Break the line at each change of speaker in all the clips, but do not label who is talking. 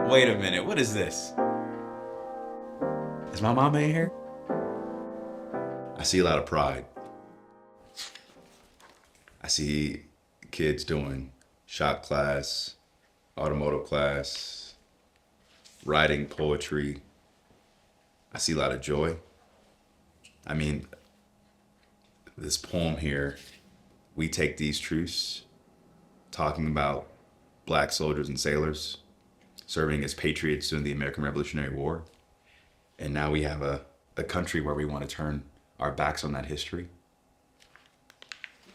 Wait a minute, what is this? Is my mama in here? I see a lot of pride. I see kids doing shop class, automotive class, writing poetry. I see a lot of joy. I mean, this poem here, we take these truths, talking about black soldiers and sailors serving as patriots during the American Revolutionary War. And now we have a country where we want to turn our backs on that history.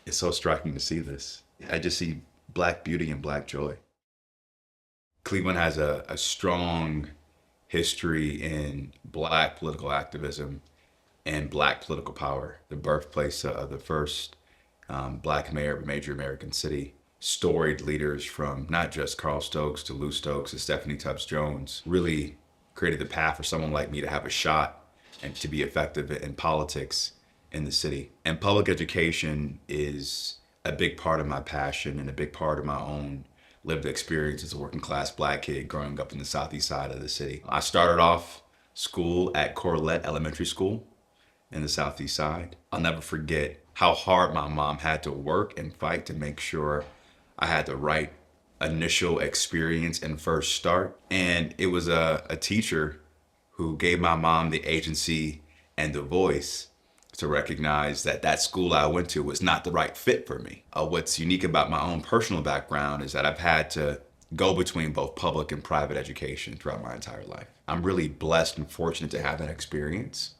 It's so striking to see this. I just see black beauty and black joy. Cleveland has a strong history in black political activism and black political power. The birthplace of the first black mayor of a major American city. Storied leaders from not just Carl Stokes to Lou Stokes to Stephanie Tubbs Jones really created the path for someone like me to have a shot and to be effective in politics in the city. And public education is a big part of my passion and a big part of my own lived experience as a working class black kid growing up in the southeast side of the city. I started off school at Corlett Elementary School in the southeast side. I'll never forget how hard my mom had to work and fight to make sure I had the right initial experience and first start. And it was a teacher who gave my mom the agency and the voice to recognize that that school I went to was not the right fit for me. What's unique about my own personal background is that I've had to go between both public and private education throughout my entire life. I'm really blessed and fortunate to have that experience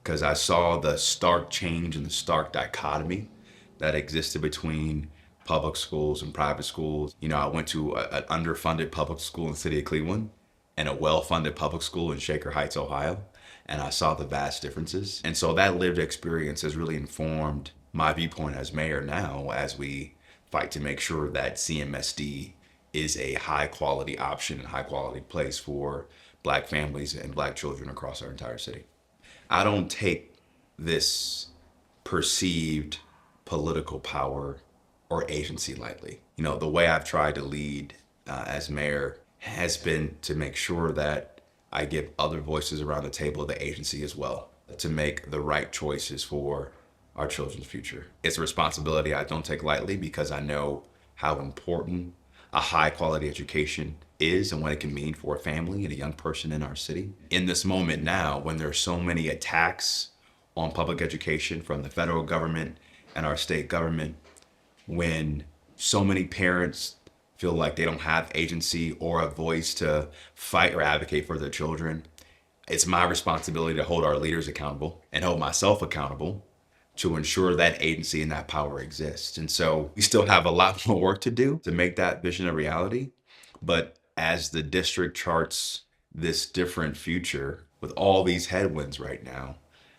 because I saw the stark change and the stark dichotomy that existed between public schools and private schools. You know, I went to an underfunded public school in the city of Cleveland and a well-funded public school in Shaker Heights, Ohio, and I saw the vast differences. And so that lived experience has really informed my viewpoint as mayor now as we fight to make sure that CMSD is a high quality option and high quality place for black families and black children across our entire city. I don't take this perceived political power or agency lightly. You know, the way I've tried to lead as mayor has been to make sure that I give other voices around the table the agency as well to make the right choices for our children's future. It's a responsibility I don't take lightly because I know how important a high quality education is and what it can mean for a family and a young person in our city. In this moment now, when there are so many attacks on public education from the federal government and our state government, when so many parents feel like they don't have agency or a voice to fight or advocate for their children, it's my responsibility to hold our leaders accountable and hold myself accountable to ensure that agency and that power exists. And so we still have a lot more work to do to make that vision a reality. But as the district charts this different future with all these headwinds right now,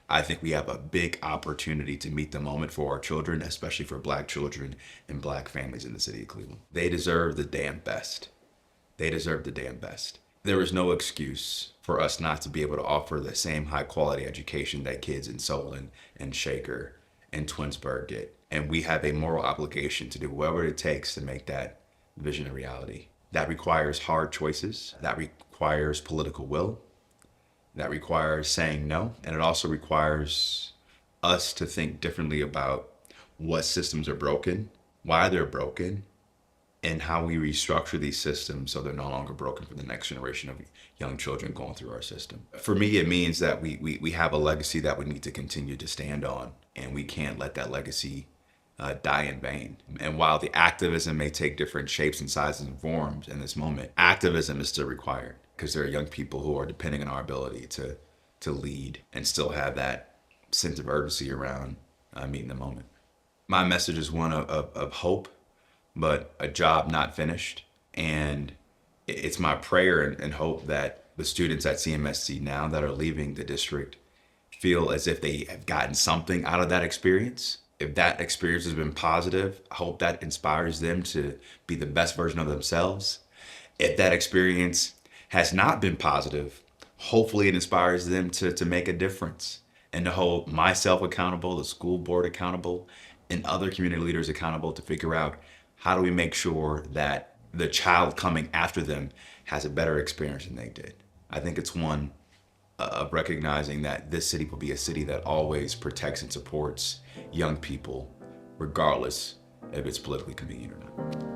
I think we have a big opportunity to meet the moment for our children, especially for black children and black families in the city of Cleveland. They deserve the damn best. They deserve the damn best. There is no excuse for us not to be able to offer the same high quality education that kids in Solon and Shaker and Twinsburg get. And we have a moral obligation to do whatever it takes to make that vision a reality. That requires hard choices. That requires political will. That requires saying no. And it also requires us to think differently about what systems are broken, why they're broken, and how we restructure these systems so they're no longer broken for the next generation of young children going through our system. For me, it means that we have a legacy that we need to continue to stand on, and we can't let that legacy die in vain. And while the activism may take different shapes and sizes and forms in this moment, activism is still required because there are young people who are depending on our ability to lead and still have that sense of urgency around meeting the moment. My message is one of hope, but a job not finished. And it's my prayer and hope that the students at CMSC now that are leaving the district feel as if they have gotten something out of that experience. If that experience has been positive, I hope that inspires them to be the best version of themselves. If that experience has not been positive, hopefully it inspires them to make a difference and to hold myself accountable, the school board accountable, and other community leaders accountable to figure out how do we make sure that the child coming after them has a better experience than they did. I think it's one of recognizing that this city will be a city that always protects and supports young people, regardless if it's politically convenient or not.